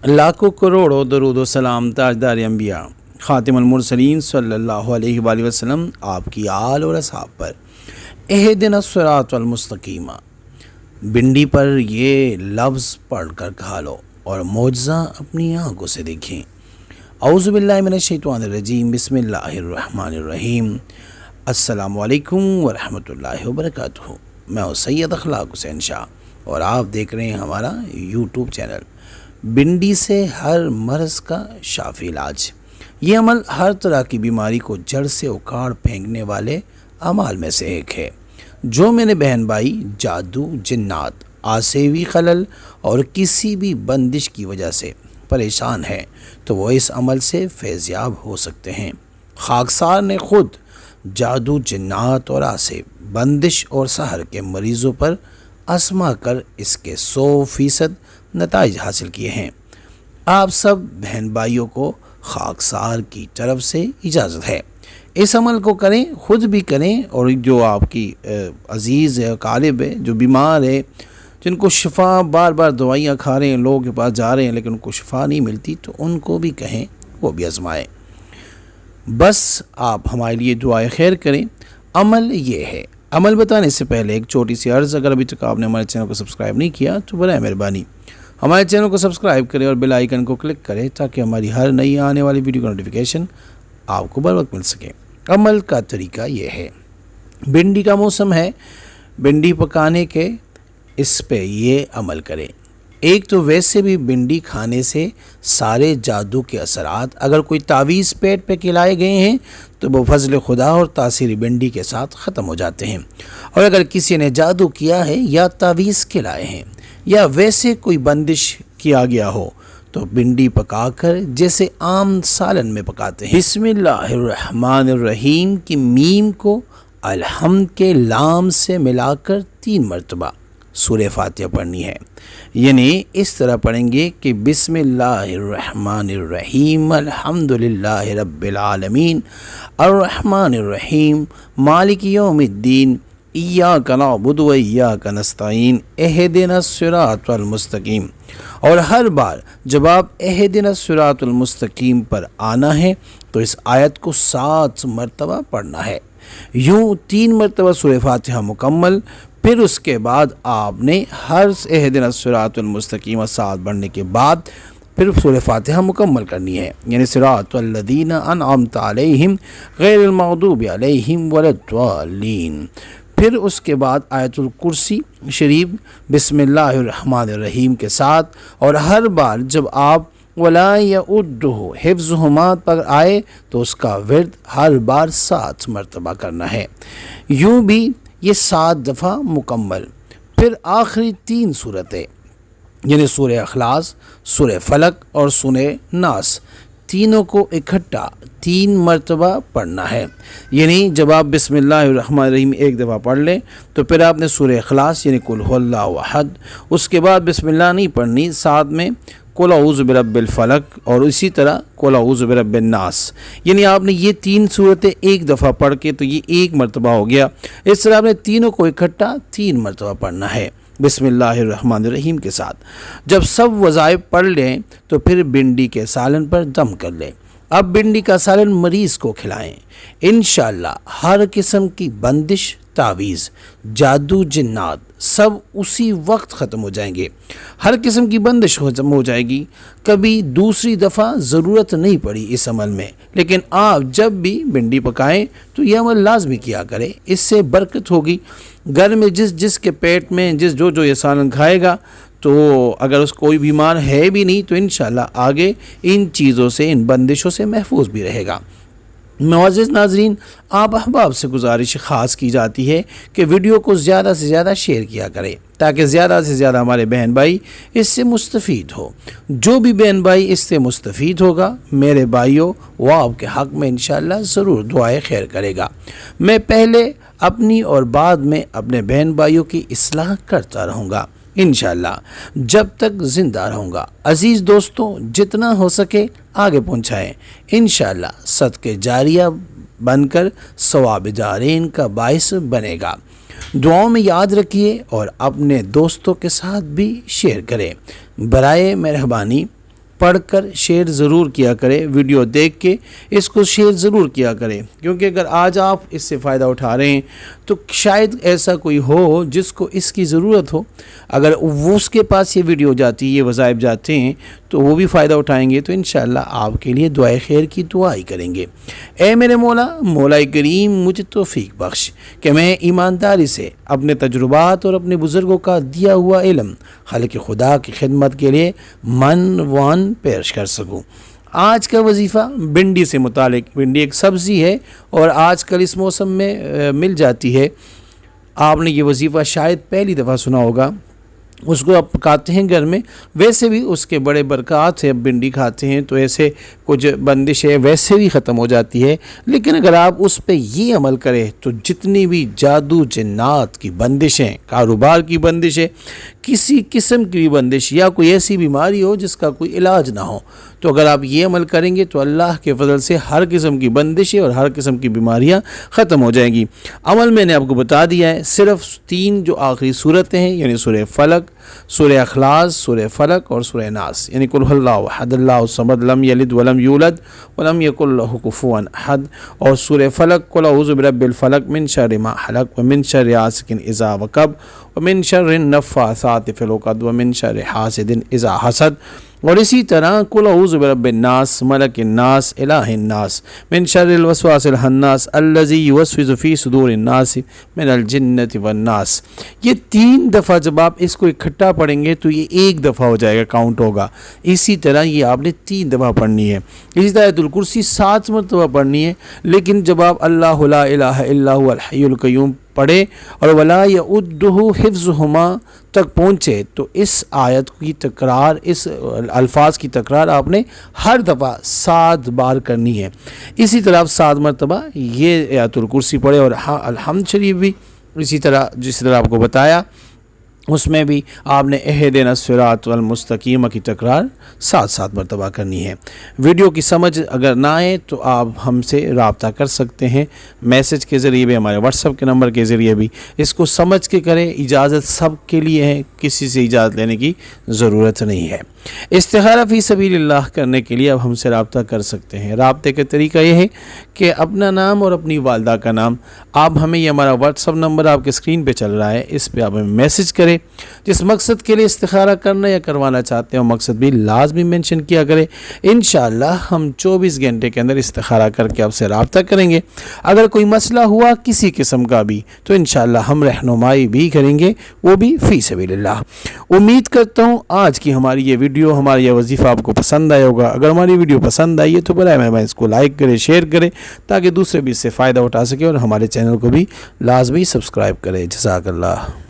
लाखों करोड़ों दरूद व सलाम ताजदार अंबिया ख़ातिमुल मुरसलीन सल्लल्लाहु अलैहि वसल्लम आपकी आल और असहाब पर। इहदिना सिरातल मुस्तकीम, भिंडी पर ये लफ्ज़ पढ़ कर खा लो और मौजज़ा अपनी आँखों से देखें। औज़ु बिल्लाहि मिनश शैतानिर रजीम, बिस्मिल्लाहिर रहमानिर रहीम। अस्सलामु अलैकुम व रहमतुल्लाहि व बरकातुहू। मैं हूँ सैयद अखलाक हुसैन शाह और आप देख रहे हैं हमारा यूट्यूब चैनल। भिंडी से हर मर्ज़ का शाफ़ी इलाज। ये अमल हर तरह की बीमारी को जड़ से उखाड़ फेंकने वाले अमाल में से एक है। जो मेरे बहन भाई जादू, जिन्नात, आसेवी खलल और किसी भी बंदिश की वजह से परेशान हैं तो वो इस अमल से फैज़याब हो सकते हैं। खाकसार ने खुद जादू, जिन्नात और आसे, बंदिश और सहर के मरीज़ों पर आजमा कर इसके 100% नताइज हासिल किए हैं। आप सब बहन भाइयों को खाकसार की तरफ से इजाज़त है, इस अमल को करें, ख़ुद भी करें और जो आपकी अज़ीज़ है, कालिब है, जो बीमार है, जिनको शिफा, बार बार दवाइयाँ खा रहे हैं, लोगों के पास जा रहे हैं लेकिन उनको शिफा नहीं मिलती, तो उनको भी कहें वो भी आजमाएं। बस आप हमारे लिए दुआए खैर करें। अमल ये है। अमल बताने से पहले एक छोटी सी अर्ज़, अगर अभी तक आपने हमारे चैनल को सब्सक्राइब नहीं किया तो बराए मेहरबानी हमारे चैनल को सब्सक्राइब करें और बेल आइकन को क्लिक करें ताकि हमारी हर नई आने वाली वीडियो का नोटिफिकेशन आपको बर वक्त मिल सके। अमल का तरीका ये है। भिंडी का मौसम है, भिंडी पकाने के इस पे ये अमल करें। एक तो वैसे भी भिंडी खाने से सारे जादू के असरात, अगर कोई तावीज़ पेट पे खिलाए गए हैं तो वो फजल खुदा और तासीर भिंडी के साथ ख़त्म हो जाते हैं। और अगर किसी ने जादू किया है या तावीज़ खिलाए हैं या वैसे कोई बंदिश किया गया हो तो भिंडी पकाकर जैसे आम सालन में पकाते हैं। बिस्मिल्लाहिर्रहमानिर्रहीम की मीम को अलहम्द के लाम से मिलाकर 3 मरतबा सूरह फातिहा पढ़नी है। यानी इस तरह पढ़ेंगे कि बिस्मिल्लाहिर्रहमानिर्रहीम, अल्हम्दुलिल्लाहि रब्बिल आलमीन, अर्रहमानिर्रहीम, मालिकि यौमिद्दीन, इय्याका नअबुदु व इय्याका नस्तईन, इहदिनस सिरातल मुस्तकीम। और हर बार जब आप इहदिनस सिरातल मुस्तकीम पर आना है तो इस आयत को 7 मरतबा पढ़ना है। यूँ 3 मरतबा सूरह फातिहा मुकम्मल। फिर उसके बाद आपने हर इहदिनस सिरातल मुस्तकीम 7 पढ़ने के बाद फिर सूरह फातिहा मुकम्मल करनी है। यानी सिरातल लज़ीना अनअमता अलैहिम गैरिल मग़दूबि अलैहिम वलद्दालीन। फिर उसके बाद आयतुल कुर्सी शरीफ बिस्मिल्लाहिर्रहमानिर्रहीम के साथ। और हर बार जब आप वला यउद्दुहु हिफ्ज़ुहुमा पर आए तो उसका विर्द हर बार 7 मरतबा करना है। यूँ भी ये 7 दफ़ा मुकम्मल। फिर आखिरी 3 सूरतें यानी सूरह अखलास, सूरह फलक और सूरह नास, तीनों को इकट्ठा 3 मरतबा पढ़ना है। यानी जब आप बिस्मिल्लाहिर्रहमानिर्रहीम एक दफ़ा पढ़ लें तो फिर आपने सूरह अखलास यानी कुल हुवल्लाहु अहद, उसके बाद बिस्मिल्लाह नहीं पढ़नी, साथ में कुल औज़ु बिरब्बिल फलक और इसी तरह कुल औज़ु बिरब्बिन नास। यानी आपने ये 3 सूरतें एक दफ़ा पढ़ के तो ये 1 मरतबा हो गया। इस तरह आपने तीनों को इकट्ठा 3 मरतबा पढ़ना है बिस्मिल्लाहिर्रहमानिर्रहीम के साथ। जब सब वज़ाइफ पढ़ लें तो फिर भिंडी के सालन पर दम कर लें। अब भिंडी का सालन मरीज़ को खिलाएं। इंशाअल्लाह हर किस्म की बंदिश, तावीज़, जादू, जिन्नात सब उसी वक्त ख़त्म हो जाएंगे। हर किस्म की बंदिश ख़त्म हो जाएगी। कभी दूसरी दफ़ा ज़रूरत नहीं पड़ी इस अमल में, लेकिन आप जब भी भिंडी पकाएं तो यह अमल लाजमी किया करें, इससे बरकत होगी। घर में जिसके पेट में जो ये सालन खाएगा तो अगर उस कोई बीमार है भी नहीं तो इंशाअल्लाह आगे इन चीज़ों से, इन बंदिशों से महफूज भी रहेगा। मुअज़्ज़िज़ नाज़रीन, आप अहबाब से गुजारिश ख़ास की जाती है कि वीडियो को ज़्यादा से ज़्यादा शेयर किया करें ताकि ज़्यादा से ज़्यादा हमारे बहन भाई इससे मुस्तफ़ीद हो। जो भी बहन भाई इससे मुस्तफ़ीद होगा मेरे भाइयों, वो आपके हक़ में इंशाअल्लाह ज़रूर दुआएं खैर करेगा। मैं पहले अपनी और बाद में अपने बहन भाइयों की इस्लाह करता रहूँगा इंशाअल्लाह जब तक ज़िंदा रहूँगा। अज़ीज़ दोस्तों, जितना हो सके आगे पहुँचाएँ। इंशाअल्लाह सदक़े जारिया बनकर सवाब दारैन का बाइस बनेगा। दुआओं में याद रखिए और अपने दोस्तों के साथ भी शेयर करें। बराए मेहरबानी پڑھ کر شیئر ضرور کیا کرے، ویڈیو دیکھ کے اس کو شیئر ضرور کیا کرے، کیونکہ اگر آج آپ اس سے فائدہ اٹھا رہے ہیں تو شاید ایسا کوئی ہو جس کو اس کی ضرورت ہو، اگر وہ اس کے پاس یہ ویڈیو جاتی، یہ وظائف جاتے ہیں تو وہ بھی فائدہ اٹھائیں گے، تو انشاءاللہ آپ کے لیے دعائے خیر کی دعا ہی کریں گے۔ اے میرے مولا کریم مجھے توفیق بخش کہ میں ایمانداری سے اپنے تجربات اور اپنے بزرگوں کا دیا ہوا علم خالق خدا کی خدمت کے لیے من پیش کر سکوں۔ آج کا وظیفہ بھنڈی سے متعلق، بھنڈی ایک سبزی ہے اور آج کل اس موسم میں مل جاتی ہے، آپ نے یہ وظیفہ شاید پہلی دفعہ سنا ہوگا، اس کو آپ پکاتے ہیں گھر میں، ویسے بھی اس کے بڑے برکات ہیں، اب بھنڈی کھاتے ہیں تو ایسے کچھ بندش ہے ویسے بھی ختم ہو جاتی ہے، لیکن اگر آپ اس پہ یہ عمل کریں تو جتنی بھی جادو جنات کی بندشیں، کاروبار کی بندشیں، کسی قسم کی بھی بندش یا کوئی ایسی بیماری ہو جس کا کوئی علاج نہ ہو، تو اگر آپ یہ عمل کریں گے تو اللہ کے فضل سے ہر قسم کی بندشیں اور ہر قسم کی بیماریاں ختم ہو جائیں گی۔ عمل میں نے آپ کو بتا دیا ہے، صرف 3 جو آخری صورتیں ہیں، یعنی سورہ فلق، سورہ اخلاص، سورہ فلق اور سورہ ناس، یعنی قل هو اللہ احد اللہ الصمد لم یلد ولم یولد ولم یکن لہ کفوا احد، اور سورہ فلق قل اعوذ برب الفلق من شر ما خلق ومن شر غاسق اذا وقب ومن شر النفاثات فی العقد ومن شر حاسد اذا حسد، اور اسی طرح قل اعوذ برب الناس ملک الناس الہ الناس من شر الوسواس الخناس الذی یوسوس فی صدور الناس من الجنۃ والناس۔ یہ 3 دفعہ جب آپ اس کو اکٹھا پڑھیں گے تو یہ 1 دفعہ ہو جائے گا، کاؤنٹ ہوگا۔ اسی طرح یہ آپ نے 3 دفعہ پڑھنی ہے۔ اسی طرح آیت الکرسی 7 مرتبہ پڑھنی ہے، لیکن جب آپ اللہ لا الہ الا هو الحی القیوم پڑھے اور ولا یؤدہ حفظہما تک پہنچے تو اس آیت کی تکرار، اس الفاظ کی تکرار آپ نے ہر دفعہ 7 بار کرنی ہے۔ اسی طرح آپ 7 مرتبہ یہ آیت الکرسی پڑھے، اور الحمد شریف بھی اسی طرح جس طرح آپ کو بتایا اس میں بھی آپ نے اہدنا الصراط المستقیم کی تکرار 7 مرتبہ کرنی ہے۔ ویڈیو کی سمجھ اگر نہ آئے تو آپ ہم سے رابطہ کر سکتے ہیں، میسج کے ذریعے بھی، ہمارے واٹس ایپ کے نمبر کے ذریعے بھی۔ اس کو سمجھ کے کریں، اجازت سب کے لیے ہے، کسی سے اجازت لینے کی ضرورت نہیں ہے۔ استخارہ فی سبیل اللہ کرنے کے لیے اب ہم سے رابطہ کر سکتے ہیں۔ رابطے کا طریقہ یہ ہے کہ اپنا نام اور اپنی والدہ کا نام آپ ہمیں، یہ ہمارا واٹس ایپ نمبر آپ کے اسکرین پہ چل رہا ہے، اس پہ آپ ہمیں میسج کریں، جس مقصد کے لیے استخارہ کرنا یا کروانا چاہتے ہیں وہ مقصد بھی لازمی مینشن کیا کریں۔ انشاءاللہ ہم 24 گھنٹے کے اندر استخارہ کر کے آپ سے رابطہ کریں گے۔ اگر کوئی مسئلہ ہوا کسی قسم کا بھی تو انشاءاللہ ہم رہنمائی بھی کریں گے، وہ بھی فی سبیل اللہ۔ امید کرتا ہوں آج کی ہماری یہ ویڈیو، ہمارا یہ وظیفہ آپ کو پسند آیا ہوگا۔ اگر ہماری ویڈیو پسند آئی ہے تو برائے مہربانی اس کو لائک کریں، شیئر کریں، تاکہ دوسرے بھی اس سے فائدہ اٹھا سکیں، اور ہمارے چینل کو بھی لازمی سبسکرائب کریں۔ جزاک اللہ۔